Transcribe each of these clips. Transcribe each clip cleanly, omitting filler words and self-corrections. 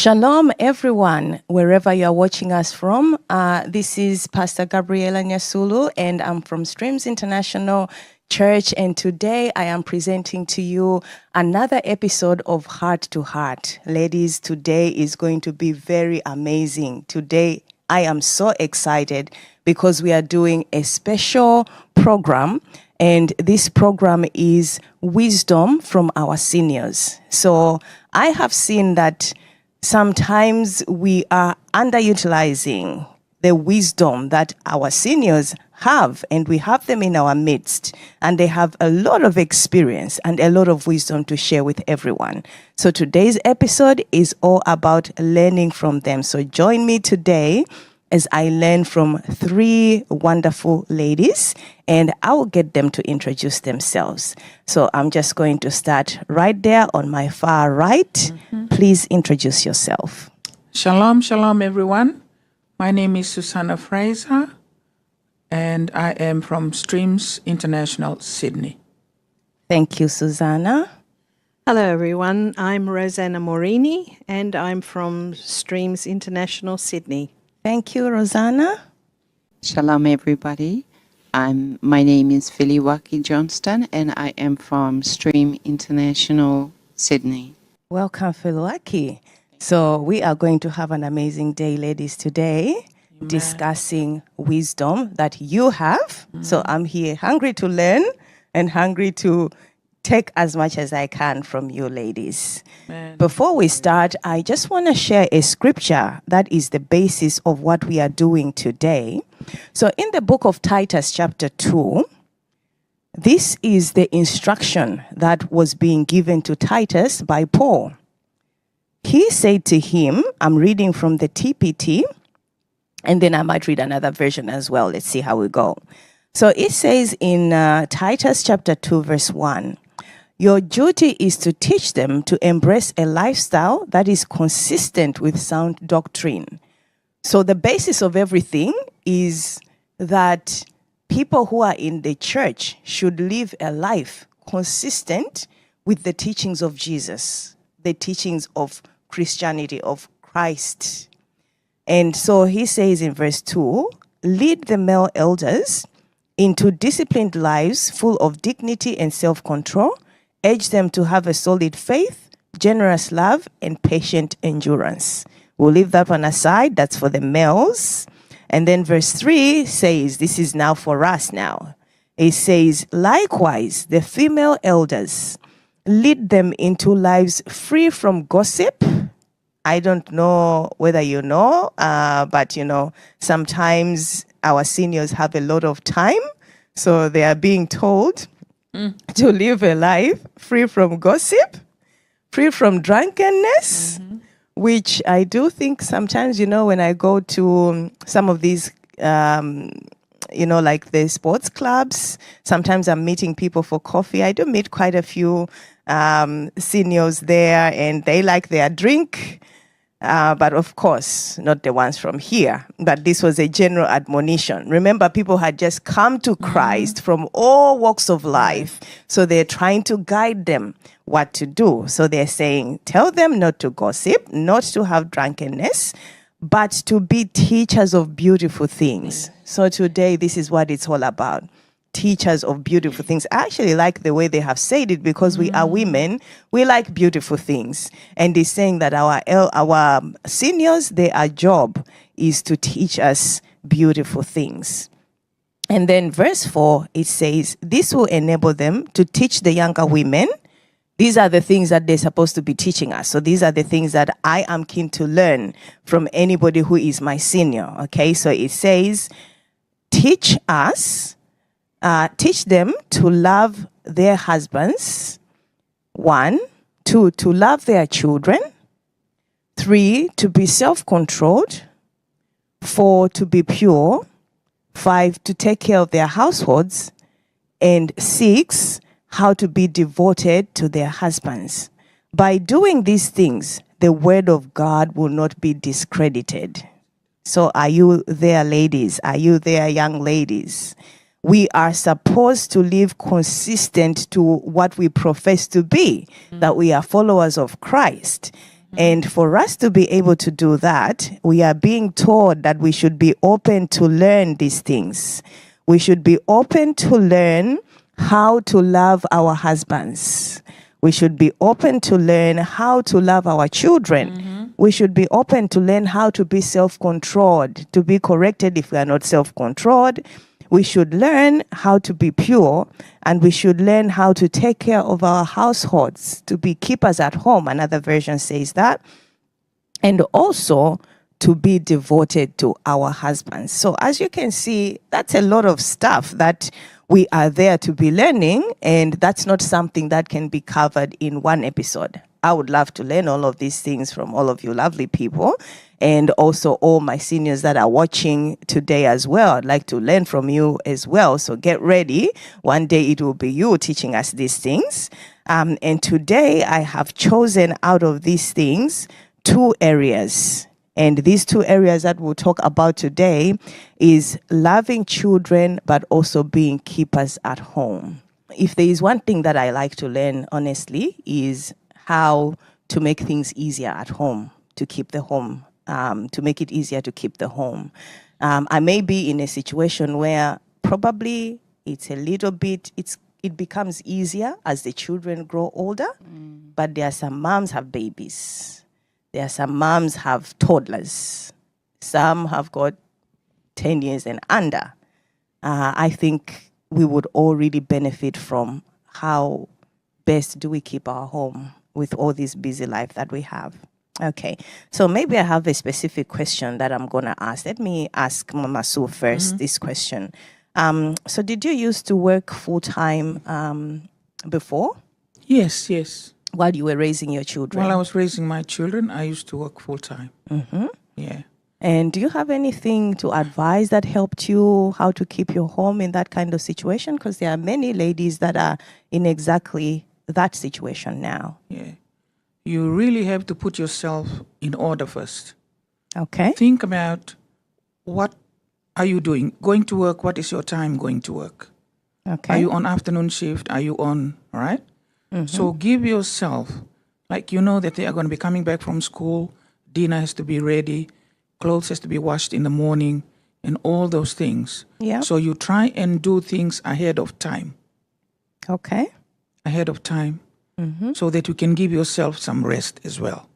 Shalom, everyone, wherever you are watching us from. This is Pastor Gabriella Nyasulu, and I'm from Streams International Church. And today I am presenting to you another episode of Heart to Heart. Ladies, today is going to be very amazing. Today I am so excited because we are doing a special program. And this program is Wisdom from our seniors. So I have seen that sometimes we are underutilizing the wisdom that our seniors have, and we have them in our midst, and they have a lot of experience and a lot of wisdom to share with everyone. So today's episode is all about learning from them. So join me today as I learn from three wonderful ladies, and I will get them to introduce themselves. So I'm just going to start right there on my far right. Mm-hmm. Please introduce yourself. Shalom, shalom, everyone. My name is Susanna Fraser, and I am from Streams International, Sydney. Thank you, Susanna. Hello, everyone. I'm Rosanna Morini, and I'm from Streams International, Sydney. Thank you, Rosanna. Shalom, everybody. My name is Filiwaki Johnston, and I am from Stream International, Sydney. Welcome, Filiwaki. So we are going to have an amazing day, ladies, today, discussing wisdom that you have. So I'm here hungry to learn and hungry to take as much as I can from you, ladies. Amen. Before we start, I just want to share a scripture that is the basis of what we are doing today. So in the book of Titus chapter 2, this is the instruction that was being given to Titus by Paul. He said to him, I'm reading from the TPT, and then I might read another version as well. Let's see how we go. So it says in Titus chapter 2, verse 1, your duty is to teach them to embrace a lifestyle that is consistent with sound doctrine. So the basis of everything is that people who are in the church should live a life consistent with the teachings of Jesus, the teachings of Christianity, of Christ. And so he says in verse 2, lead the male elders into disciplined lives full of dignity and self-control. Urge them to have a solid faith, generous love, and patient endurance. We'll leave that one aside. That's for the males. And then verse 3 says, this is now for us now. It says, likewise, the female elders, lead them into lives free from gossip. I don't know whether you know, but sometimes our seniors have a lot of time. So they are being told to live a life free from gossip, free from drunkenness, which I do think sometimes, when I go to some of these, like the sports clubs, sometimes I'm meeting people for coffee. I do meet quite a few seniors there, and they like their drink. But of course, not the ones from here. But this was a general admonition. Remember, people had just come to Christ from all walks of life. So they're trying to guide them what to do. So they're saying, tell them not to gossip, not to have drunkenness, but to be teachers of beautiful things. So today, this is what it's all about. Teachers of beautiful things. I actually like the way they have said it, because we are women, we like beautiful things. And they're saying that our seniors, their job is to teach us beautiful things. And then verse 4, it says, this will enable them to teach the younger women. These are the things that they're supposed to be teaching us. So these are the things that I am keen to learn from anybody who is my senior. Okay, so it says, teach them to love their husbands. 1, 2, to love their children. 3, to be self-controlled. 4, to be pure. 5, to take care of their households. And 6, how to be devoted to their husbands. By doing these things, the word of God will not be discredited. So are you there, ladies? Are you there, young ladies? We are supposed to live consistent to what we profess to be, that we are followers of Christ. And for us to be able to do that, we are being taught that we should be open to learn these things. We should be open to learn how to love our husbands. We should be open to learn how to love our children. We should be open to learn how to be self-controlled, to be corrected if we are not self-controlled. We should learn how to be pure, and we should learn how to take care of our households, to be keepers at home. Another version says that. And also to be devoted to our husbands. So as you can see, that's a lot of stuff that we are there to be learning, and that's not something that can be covered in one episode. I would love to learn all of these things from all of you lovely people, and also all my seniors that are watching today as well. I'd like to learn from you as well. So get ready. One day it will be you teaching us these things. And today I have chosen out of these things 2 areas. And these 2 areas that we'll talk about today is loving children, but also being keepers at home. If there is one thing that I like to learn, honestly, is how to make things easier at home, to keep the home, to make it easier to keep the home. I may be in a situation where probably it's a little bit, it becomes easier as the children grow older, but there are some moms have babies. There are some moms have toddlers. Some have got 10 years and under. I think we would all really benefit from how best do we keep our home with all this busy life that we have. Okay, so maybe I have a specific question that I'm going to ask. Let me ask Mama Sue first this question. So did you used to work full-time before? Yes. While you were raising your children? While I was raising my children, I used to work full-time. Yeah. And do you have anything to advise that helped you how to keep your home in that kind of situation? Because there are many ladies that are in exactly that situation now. Yeah. You really have to put yourself in order first. Okay. Think about what are you doing? Going to work, what is your time going to work? Okay. Are you on afternoon shift? Are you on, all right? So give yourself, like you know that they are going to be coming back from school, dinner has to be ready, clothes has to be washed in the morning, and all those things. Yeah. So you try and do things ahead of time. Okay. Ahead of time, so that you can give yourself some rest as well.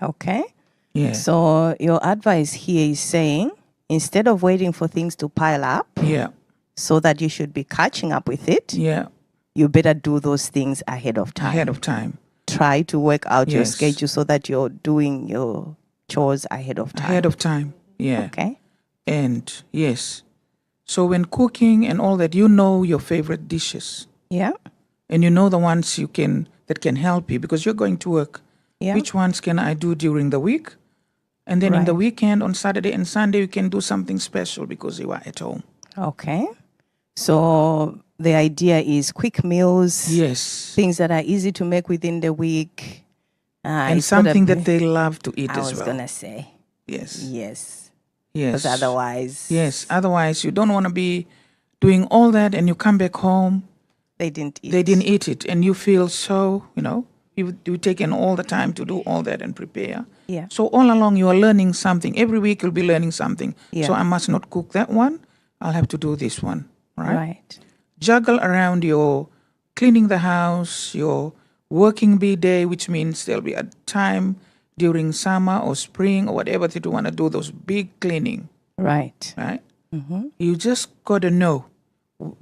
Okay. Yeah. So your advice here is saying, instead of waiting for things to pile up, Yeah. so that you should be catching up with it, Yeah. you better do those things ahead of time. Ahead of time. Try to work out your Yes. schedule so that you're doing your chores ahead of time. Ahead of time. Yeah. Okay. And yes. So when cooking and all that, you know your favorite dishes. Yeah. And you know the ones that can help you because you're going to work. Yeah. Which ones can I do during the week? And then in the Right. weekend, on Saturday and Sunday, you can do something special because you are at home. Okay. So the idea is quick meals, Yes. things that are easy to make within the week. And it's gotta something be- that they love to eat I as was well. going to say. Yes. Yes. Yes. Because otherwise, Yes. Otherwise, you don't want to be doing all that and you come back home, they didn't eat. they didn't eat it, and you feel so, you've taken all the time to do all that and prepare. Yeah. So all along you are learning something. Every week you'll be learning something. Yeah. So I must not cook that one. I'll have to do this one, right? Right. Juggle around your cleaning the house, your working bee day, which means there'll be a time during summer or spring or whatever that you want to do those big cleaning, Right. right? You just got to know,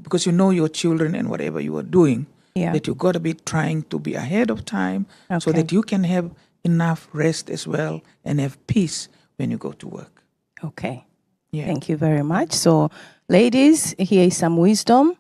because you know your children and whatever you are doing, Yeah. that you got to be trying to be ahead of time so Okay. that you can have enough rest as well and have peace when you go to work. Okay. Yeah. Thank you very much. So, ladies, here is some wisdom.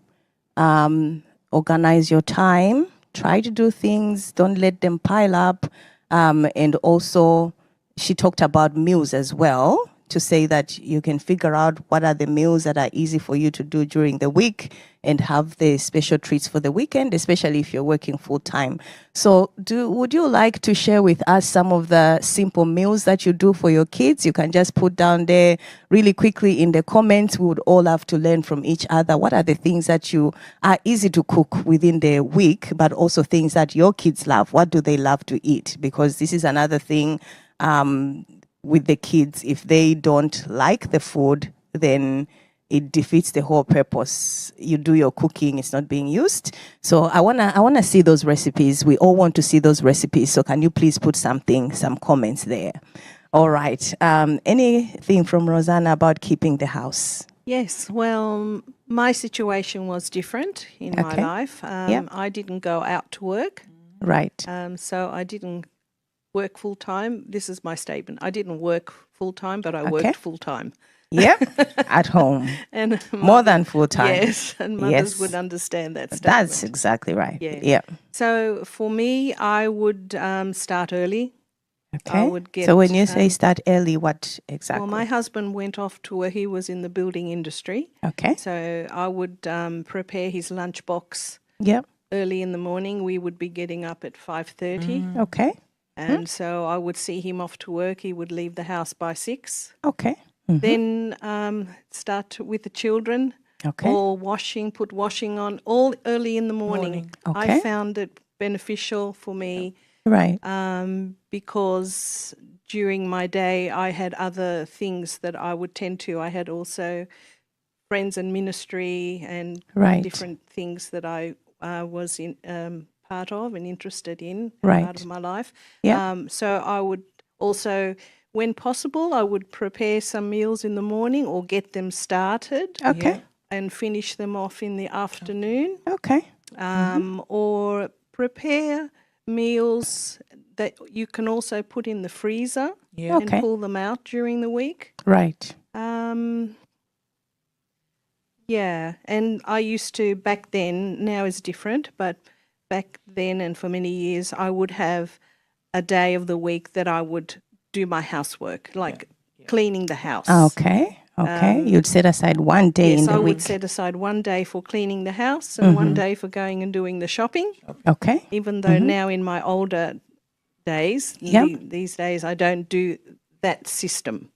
Organize your time. Try to do things. Don't let them pile up. And also, she talked about meals as well. to say that you can figure out what are the meals that are easy for you to do during the week and have the special treats for the weekend, especially if you're working full time. So would you like to share with us some of the simple meals that you do for your kids? You can just put down there really quickly in the comments. We would all have to learn from each other. What are the things that you are easy to cook within the week, but also things that your kids love? What do they love to eat? Because this is another thing with the kids. If they don't like the food, then it defeats the whole purpose. You do your cooking, it's not being used. So I wanna see those recipes. We all want to see those recipes. So can you please put some comments there? All right. Anything from Rosanna about keeping the house? Yes, well, my situation was different in my Okay. life. Yep. I didn't go out to work, Right. so I didn't work full time. This is my statement. I didn't work full time, but I Okay. worked full time. Yep. At home. And More than full time. Yes, and mothers Yes. would understand that statement. That's exactly right. Yeah. Yeah. So for me, I would start early. Okay. would get, so when you say start early, what exactly? Well, my husband went off to where he was in the building industry. Okay. So I would prepare his lunchbox Yep. early in the morning. We would be getting up at 5:30. Okay. And so I would see him off to work. He would leave the house by 6. Okay. Then start with the children. Okay. All put washing on, all early in the morning. Okay. I found it beneficial for me Right. because during my day I had other things that I would tend to. I had also friends and ministry and Right. different things that I was in part of and interested in, Right. part of my life. Yeah. So I would also, when possible, I would prepare some meals in the morning or get them started Okay. and finish them off in the afternoon, Okay. or prepare meals that you can also put in the freezer and Okay. pull them out during the week. Right. Yeah, and I used to, back then, now is different, but back then and for many years, I would have a day of the week that I would do my housework, like cleaning the house. Okay. Okay. You'd set aside one day Yes, in the I week. would set aside one day for cleaning the house and one day for going and doing the shopping, Okay. even though now in my older days, Yep. these days, I don't do that system.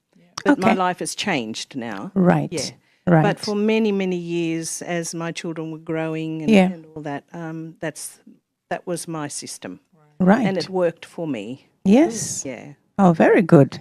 But my life has changed now. Right. Yeah. Right. But for many, many years, as my children were growing and, Yeah. and all that, that was my system. Right. And it worked for me. Yes. Yeah. Oh, very good.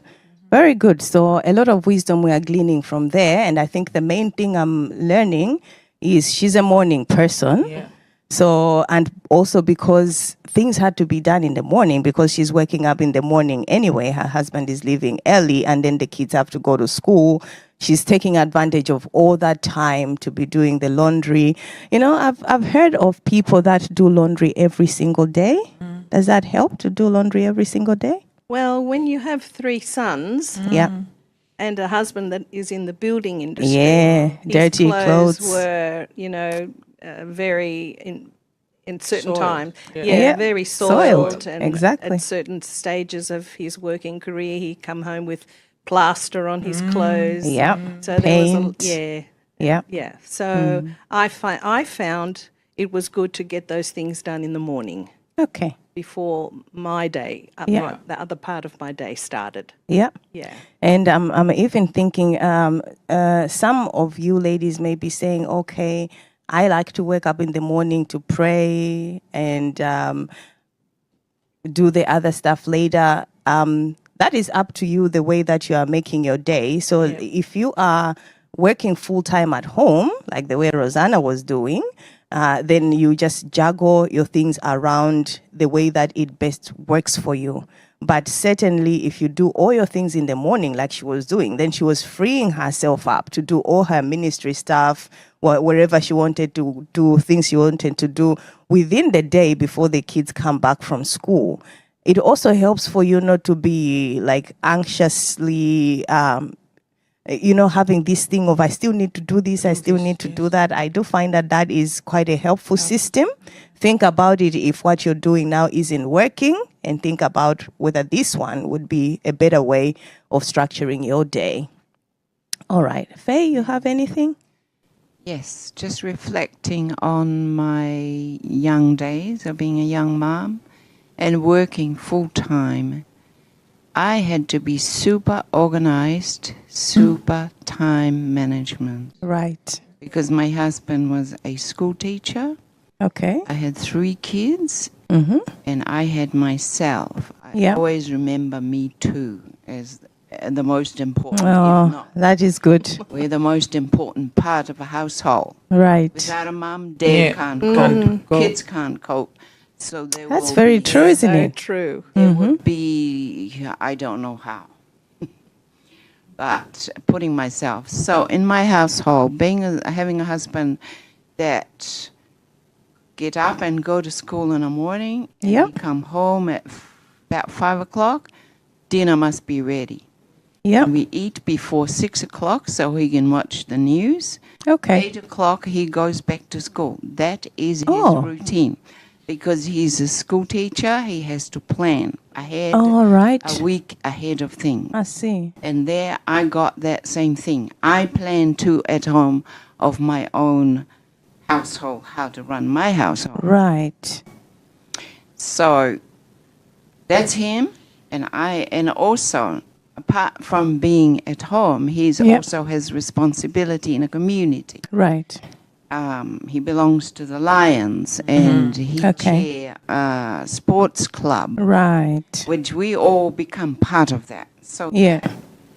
Very good. So a lot of wisdom we are gleaning from there. And I think the main thing I'm learning is she's a morning person. Yeah. So, and also because things had to be done in the morning because she's waking up in the morning anyway. Her husband is leaving early and then the kids have to go to school. She's taking advantage of all that time to be doing the laundry. You know, I've heard of people that do laundry every single day. Does that help to do laundry every single day? Well, when you have 3 sons Yeah. and a husband that is in the building industry, Yeah, his dirty clothes. were, very in certain Soiled. time. Yeah. Yeah, Very soiled. and Exactly. at certain stages of his working career, he'd come home with plaster on his clothes. Yep. So there was Paint. Yeah. yeah. So I found it was good to get those things done in the morning Okay. before my day, Yeah. the other part of my day started. Yeah. Yeah. And I'm even thinking some of you ladies may be saying, okay, I like to wake up in the morning to pray and do the other stuff later. That is up to you, the way that you are making your day. So if you are working full time at home, like the way Rosanna was doing, then you just juggle your things around the way that it best works for you. But certainly, if you do all your things in the morning, like she was doing, then she was freeing herself up to do all her ministry stuff, wherever she wanted to do things she wanted to do within the day before the kids come back from school. It also helps for you not to be like anxiously, having this thing of, I still need to do this, I still need to do that. I do find that that is quite a helpful system. Think about it if what you're doing now isn't working, and think about whether this one would be a better way of structuring your day. All right. Faye, you have anything? Yes, just reflecting on my young days of being a young mom and working full time. I had to be super organized, super time management, Right. because my husband was a school teacher. Okay. I had 3 kids, Mm-hmm. and I had myself. I Yeah. always remember me too as the most important, Oh, if not. that is good. We're the most important part of a household. Right. Without a mum, dad Yeah, can't can't cope, cope. kids can't cope. So there That's will very be, true, isn't So it? true. there would be, I don't know how, but putting myself. So in my household, having a husband that get up and go to school in the morning, and Yep. he come home at about 5 o'clock, dinner must be ready. Yep. We eat before 6 o'clock so he can watch the news. Okay. 8 o'clock he goes back to school. That is his Oh. routine. Because he's a school teacher, he has to plan ahead, All right. a week ahead of things. I see. And there I got that same thing. I plan too at home of my own household, how to run my household. Right. So that's him. And also, apart from being at home, he's Yep. also has responsibility in a community. Right. He belongs to the Lions, and he Okay. chair sports club, Right. which we all become part of that. So Yeah. that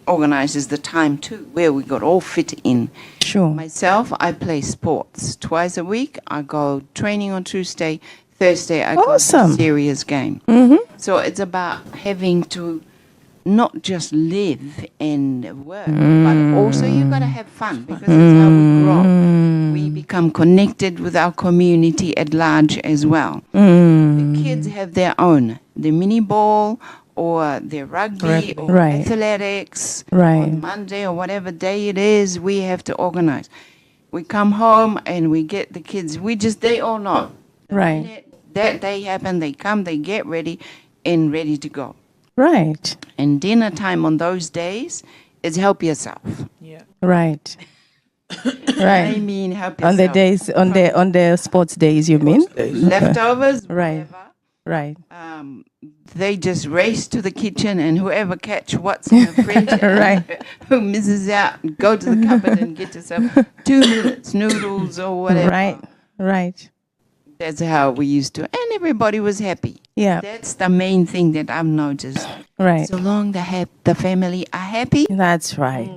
organizes the time too, where we got all fit in. Sure. Myself, I play sports twice a week. I go training on Tuesday. Thursday, I go to Awesome. a serious game. Mm-hmm. So it's about having to not just live and work, but also you got to have fun, because that's how we grow. We become connected with our community at large as well. The kids have their own, the mini ball or their rugby or Right. athletics Right. on Monday or whatever day it is. We have to organize. We come home and we get the kids. They all know. The Right. minute that day happen, they come, they get ready and ready to go. Right. And dinner time on those days is help yourself. Yeah. Right. I Right. mean, help yourself. On the days, on the sports days, you mean? Leftovers, Right. whatever. Right. They just race to the kitchen, and whoever catch what's in the fridge, Right. who misses out, go to the cupboard and get yourself 2 minutes noodles or whatever. Right. Right. That's how we used to, and everybody was happy. Yeah. That's the main thing that I've noticed. Right. So long the family are happy, That's right.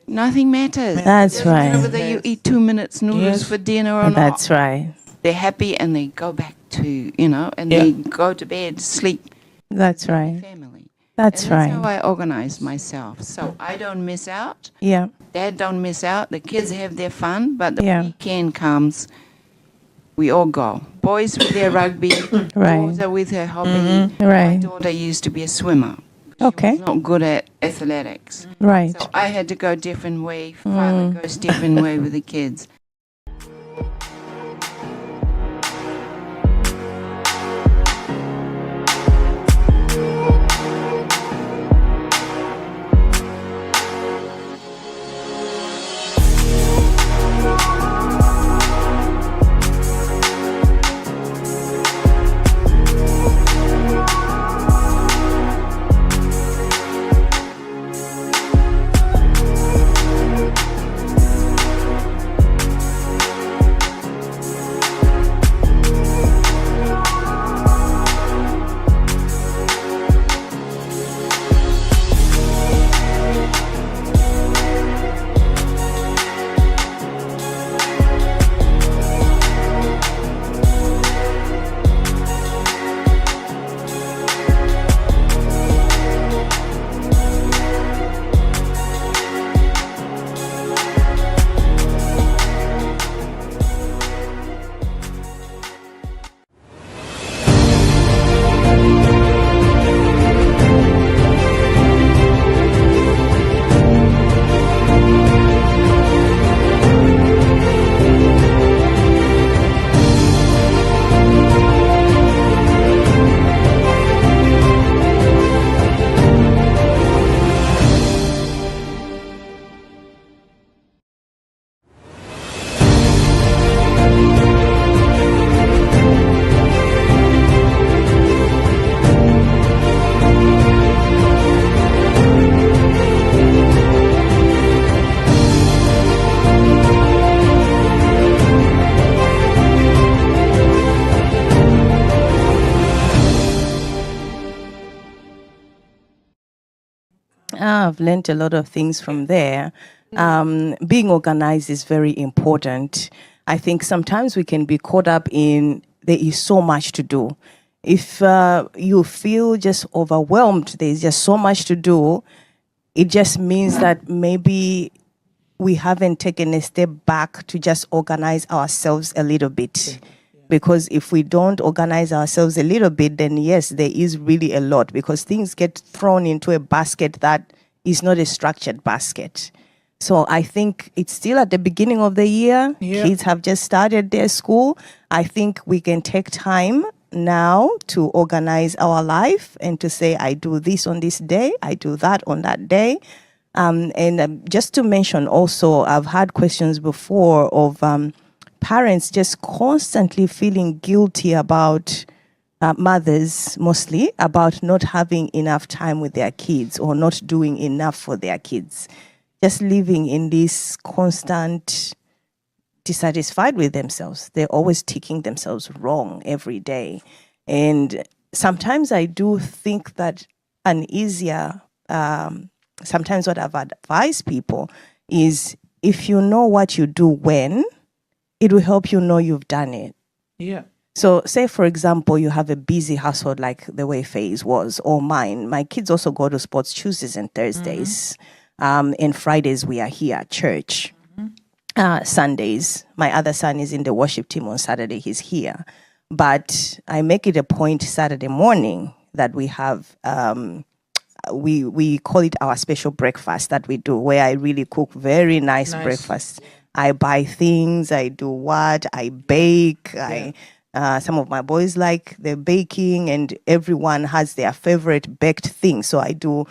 nothing matters. That's Doesn't matter right. whether you eat 2 minutes noodles Yes. for dinner or not. That's right. They're happy and they go back to, and Yeah. they go to bed, sleep, That's right. family. That's And that's how right. I organize myself. So I don't miss out. Yeah. Dad don't miss out. The kids have their fun, but the Yeah. weekend comes, we all go. Boys with their rugby, Right. daughter with her hobby. My Right. daughter used to be a swimmer. She Okay. was not good at athletics. Right. So I had to go a different way. Father goes different way with the kids. I've learned a lot of things from there. Being organized is very important. I think sometimes we can be caught up in there is so much to do. If you feel just overwhelmed, there's just so much to do, it just means that maybe we haven't taken a step back to just organize ourselves a little bit. Because if we don't organize ourselves a little bit, then yes, there is really a lot, because things get thrown into a basket that is not a structured basket. So I think it's still at the beginning of the year. Yeah. Kids have just started their school. I think we can take time now to organize our life and to say, I do this on this day, I do that on that day. And just to mention also, I've had questions before of parents just constantly feeling guilty about mothers, mostly, about not having enough time with their kids or not doing enough for their kids. Just living in this constant dissatisfied with themselves. They're always ticking themselves wrong every day. And sometimes I do think that an easier, sometimes what I've advised people is, if you know what you do when, it will help you know you've done it. Yeah. So say, for example, you have a busy household like the way Faye's was, or mine. My kids also go to sports Tuesdays and Thursdays. And Fridays we are here at church. Sundays, my other son is in the worship team. On Saturday, he's here. But I make it a point Saturday morning that we have, we call it our special breakfast that we do, where I really cook very nice breakfast. I buy things, I do what, I bake, some of my boys like the baking, and everyone has their favorite baked thing. So I do,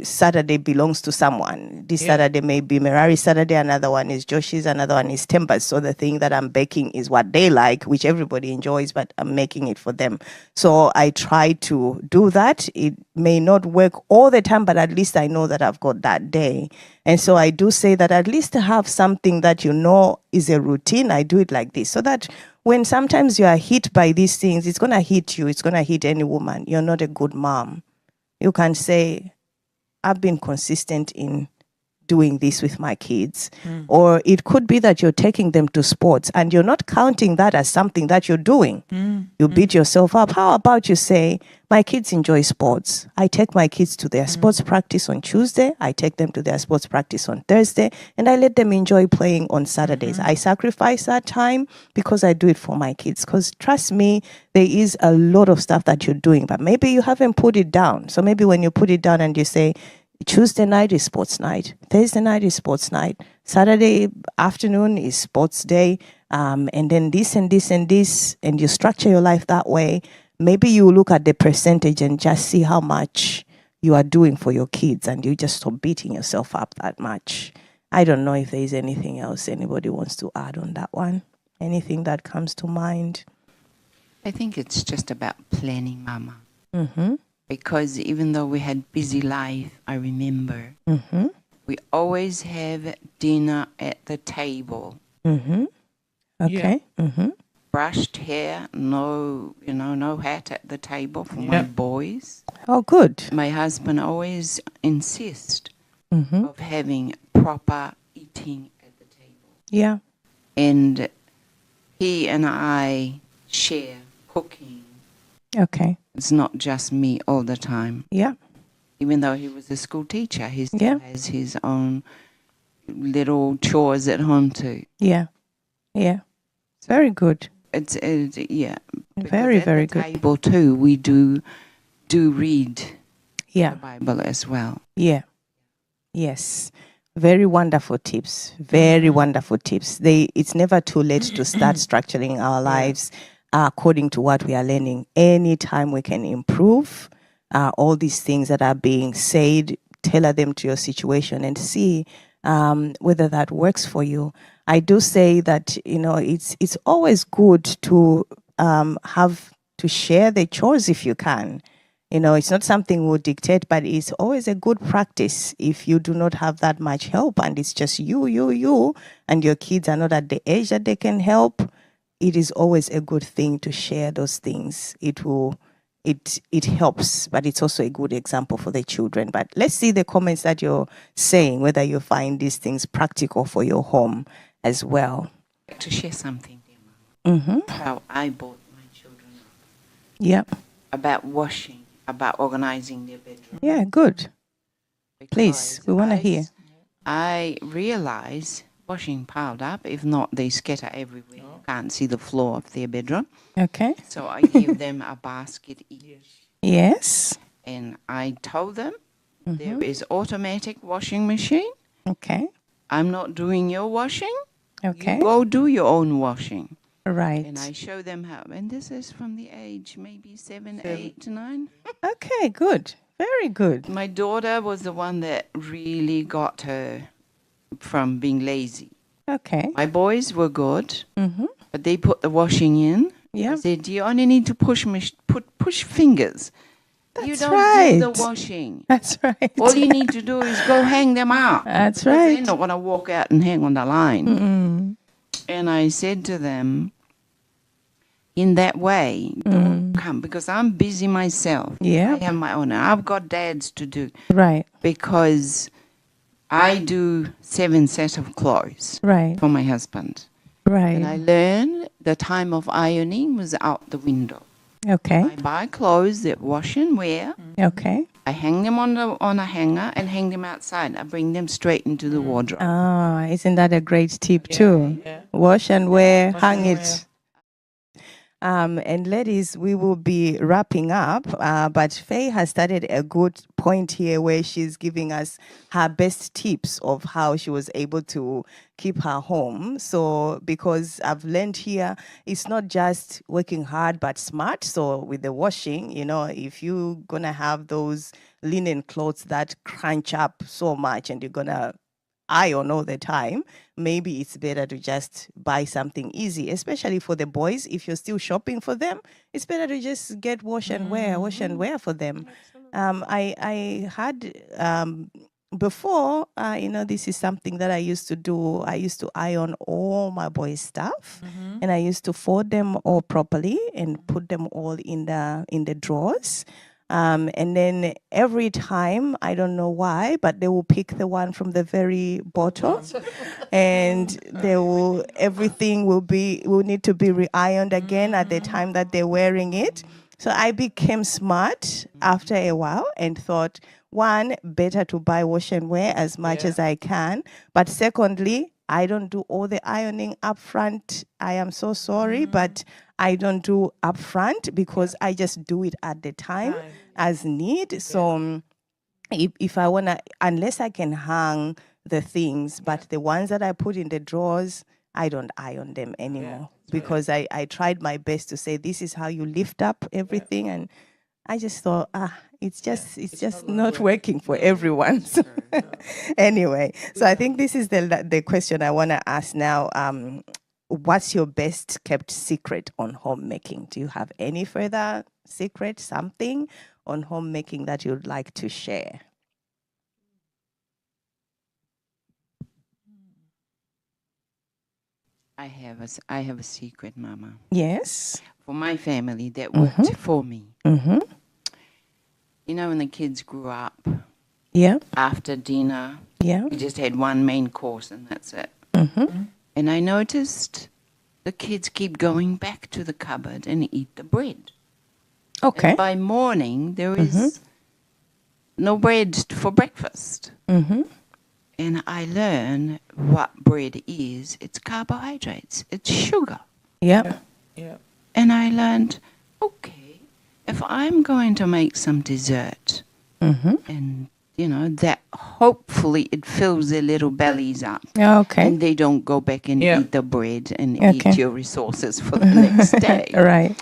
Saturday belongs to someone. This Saturday may be Merari's Saturday, another one is Josh's, another one is Temba's. So the thing that I'm baking is what they like, which everybody enjoys, but I'm making it for them. So I try to do that. It may not work all the time, but at least I know that I've got that day. And so I do say that at least to have something that you know is a routine, I do it like this, so that when sometimes you are hit by these things, it's going to hit you. It's going to hit any woman. You're not a good mom. You can say, I've been consistent in doing this with my kids. Or it could be that you're taking them to sports and you're not counting that as something that you're doing. You beat yourself up. How about you say, my kids enjoy sports. I take my kids to their sports practice on Tuesday. I take them to their sports practice on Thursday. And I let them enjoy playing on Saturdays. I sacrifice that time because I do it for my kids. Because trust me, there is a lot of stuff that you're doing, but maybe you haven't put it down. So maybe when you put it down and you say, Tuesday night is sports night, Thursday night is sports night, Saturday afternoon is sports day, and then this and this and this, and you structure your life that way, maybe you look at the percentage and just see how much you are doing for your kids, and you just stop beating yourself up that much. I don't know if there is anything else anybody wants to add on that one. Anything that comes to mind? I think it's just about planning, Mama. Mm-hmm. Because even though we had busy life, I remember we always have dinner at the table. Okay. Brushed hair, no hat at the table for my boys. Oh, good. My husband always insists of having proper eating at the table. Yeah. And he and I share cooking. Okay. It's not just me all the time. Yeah. Even though he was a school teacher, he still has his own little chores at home too. Yeah. Yeah. Very good. It's Very, very good. At the table too, we do read Yeah. the Bible as well. Yeah. Yes. Very wonderful tips. Very wonderful tips. It's never too late to start structuring our lives according to what we are learning. Anytime we can improve all these things that are being said, tailor them to your situation and see whether that works for you. I do say that, it's always good to have to share the chores if you can. It's not something we'll dictate, but it's always a good practice if you do not have that much help and it's just you, and your kids are not at the age that they can help. It is always a good thing to share those things. It will it helps, but it's also a good example for the children. But let's see the comments that you're saying, whether you find these things practical for your home as well. I'd like to share something Mm-hmm. how I brought my children up, Yep. about washing, about organizing their bedroom. Yeah, good. Please, Because we want to hear. I realize washing piled up. If not, they scatter everywhere. You can't see the floor of their bedroom. Okay. So I give them a basket each. Yes. And I told them there is automatic washing machine. Okay. I'm not doing your washing. Okay. You go do your own washing. Right. And I show them how. And this is from the age maybe 7, 8, 9. Okay, good. Very good. My daughter was the one that really got her from being lazy. Okay. My boys were good, Mm-hmm. but they put the washing in. Yeah. I said, you only need to push fingers. You That's don't right. do the washing. That's right. All you need to do is go hang them out. That's Because right. they're not going to walk out and hang on the line. Mm. And I said to them, in that way, don't come, because I'm busy myself. Yeah. I have my own. I've got dads to do, Right. because I do 7 sets of clothes Right. for my husband. And I Right. learned the time of ironing was out the window. Okay. I buy clothes that wash and wear. Okay. I hang them on a hanger and hang them outside. I bring them straight into the wardrobe. Ah, isn't that a great tip too? Wash and wear, hang it. And ladies, we will be wrapping up, but Faye has started a good point here where she's giving us her best tips of how she was able to keep her home. So, because I've learned here, it's not just working hard, but smart. So with the washing, if you're going to have those linen clothes that crunch up so much and you're going to iron all the time, maybe it's better to just buy something easy, especially for the boys. If you're still shopping for them, it's better to just get wash and wear for them. I had before, this is something that I used to do. I used to iron all my boys' stuff, and I used to fold them all properly and put them all in the drawers. And then every time, I don't know why, but they will pick the one from the very bottom, and everything will need to be re-ironed again at the time that they're wearing it. So I became smart after a while and thought, one, better to buy wash and wear as much as I can. But secondly, I don't do all the ironing up front. I am so sorry, but I don't do up front because I just do it at the time as need. So if I want to, unless I can hang the things, but the ones that I put in the drawers, I don't iron them anymore because I tried my best to say, this is how you lift up everything. And I just thought, it's just not working for everyone. So anyway, so I think this is the question I want to ask now. What's your best kept secret on homemaking? Do you have any further secret, something on homemaking that you'd like to share? I have a secret, Mama. Yes. For my family that worked for me. Mm-hmm. When the kids grew up, Yeah. after dinner, Yeah. we just had one main course and that's it. Mm-hmm. And I noticed the kids keep going back to the cupboard and eat the bread. Okay. And by morning, there is no bread for breakfast. Mm-hmm. And I learned what bread is. It's carbohydrates. It's sugar. Yeah. Yeah. And I learned, okay, if I'm going to make some dessert, and, that hopefully it fills their little bellies up. Okay. And they don't go back and eat the bread and Okay. eat your resources for the next day. Right.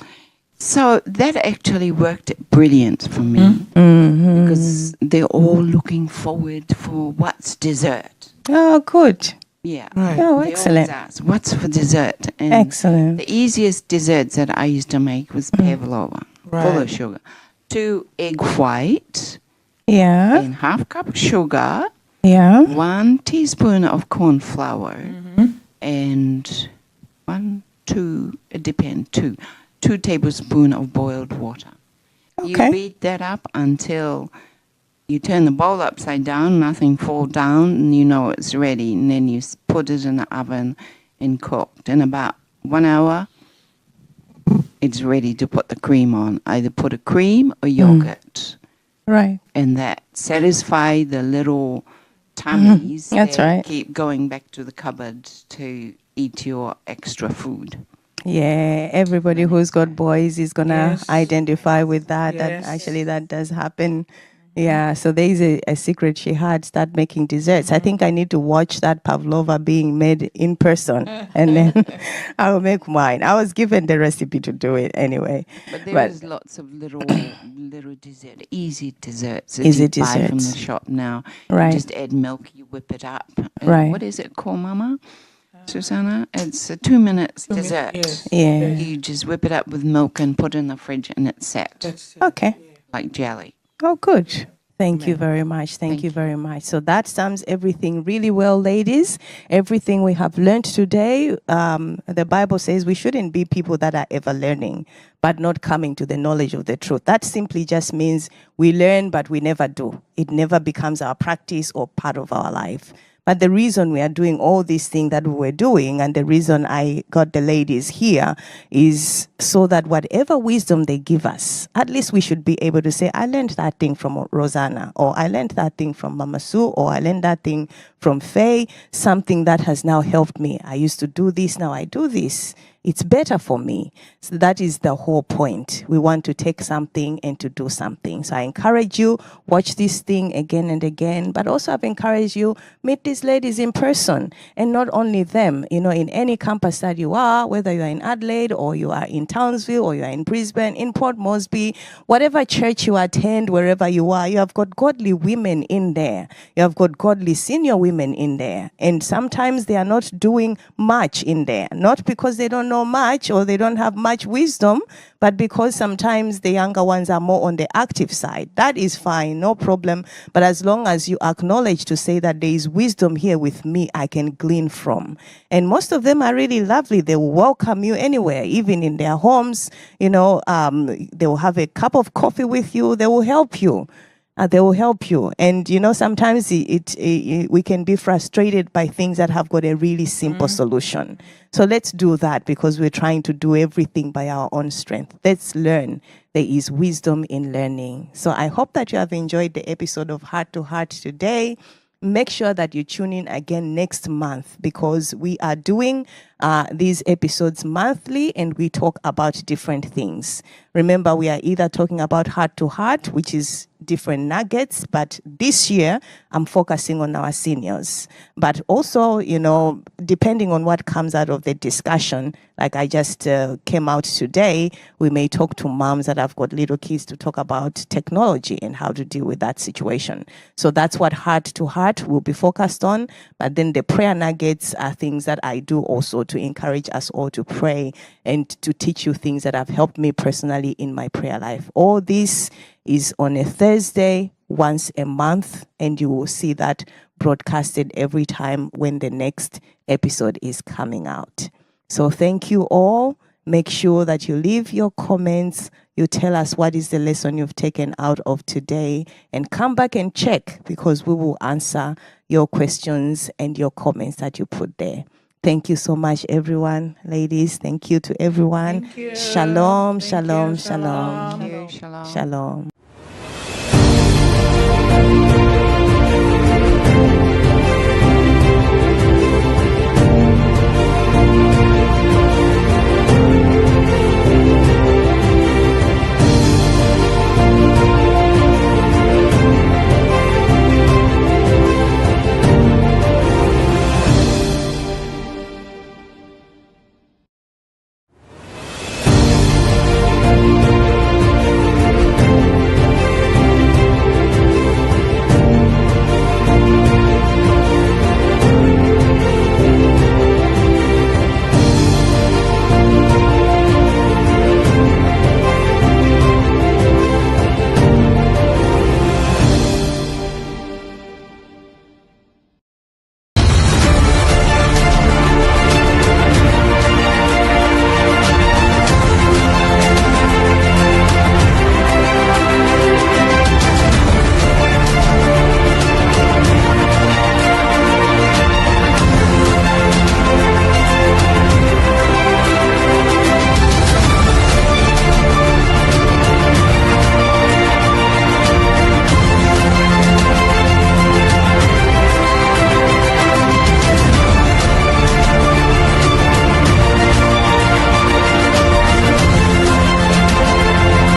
So that actually worked brilliant for me because they're all looking forward for what's dessert. Oh, good. Yeah. Right. Oh, They excellent. always ask, what's for dessert? And Excellent. the easiest desserts that I used to make was pavlova, full Right. of sugar. 2 egg white Yeah. and half cup sugar, Yeah. 1 teaspoon of corn flour, and 2 tablespoons of boiled water. Okay. You beat that up until you turn the bowl upside down, nothing fall down, and you know it's ready. And then you put it in the oven and cooked. In about 1 hour, it's ready to put the cream on. Either put a cream or yogurt. Right. And that satisfy the little tummies That's that right. keep going back to the cupboard to eat your extra food. Yeah, everybody who's got boys is gonna Yes. identify with that. Yes. That actually that does happen. Yeah, so there is a secret she had. Start making desserts. I think I need to watch that pavlova being made in person, and then I will make mine. I was given the recipe to do it anyway. But there is lots of little dessert, easy desserts that Easy you buy from the desserts. shop now. Right. You just add milk, you whip it up. Right. What is it called, Mama? Susanna? It's a 2 minutes dessert. Yes. Yeah. You just whip it up with milk and put it in the fridge and it's set That's it. Okay. like jelly. Oh, good. Thank you very much. Thank you very much. So that sums everything really well, ladies. Everything we have learned today, the Bible says we shouldn't be people that are ever learning, but not coming to the knowledge of the truth. That simply just means we learn, but we never do. It never becomes our practice or part of our life. But the reason we are doing all these things that we were doing, and the reason I got the ladies here, is so that whatever wisdom they give us, at least we should be able to say, I learned that thing from Rosanna, or I learned that thing from Mama Sue, or I learned that thing from Faye, something that has now helped me. I used to do this, now I do this. It's better for me. So that is the whole point. We want to take something and to do something. So I encourage you, watch this thing again and again, but also I've encouraged you, meet these ladies in person. And not only them, in any campus that you are, whether you are in Adelaide or you are in Townsville or you are in Brisbane, in Port Moresby, whatever church you attend, wherever you are, you have got godly women in there. You have got godly senior women in there. And sometimes they are not doing much in there, not because they don't know much or they don't have much wisdom, but because sometimes the younger ones are more on the active side. That is fine, no problem. But as long as you acknowledge to say that there is wisdom here with me, I can glean from. And most of them are really lovely. They will welcome you anywhere, even in their homes. They will have a cup of coffee with you. They will help you. They will help you. And, sometimes we can be frustrated by things that have got a really simple solution. So let's do that, because we're trying to do everything by our own strength. Let's learn. There is wisdom in learning. So I hope that you have enjoyed the episode of Heart to Heart today. Make sure that you tune in again next month, because we are doing these episodes monthly and we talk about different things. Remember, we are either talking about Heart to Heart, which is different nuggets, but this year I'm focusing on our seniors. But also, depending on what comes out of the discussion, like I just came out today, we may talk to moms that have got little kids to talk about technology and how to deal with that situation. So that's what Heart to Heart will be focused on. But then the prayer nuggets are things that I do also to encourage us all to pray and to teach you things that have helped me personally in my prayer life. All this is on a Thursday, once a month, and you will see that broadcasted every time when the next episode is coming out. So thank you all. Make sure that you leave your comments. You tell us what is the lesson you've taken out of today, and come back and check, because we will answer your questions and your comments that you put there. Thank you so much, everyone. Ladies, thank you to everyone. Thank you. Shalom, Thank shalom, you. shalom. Thank you. Shalom. Shalom.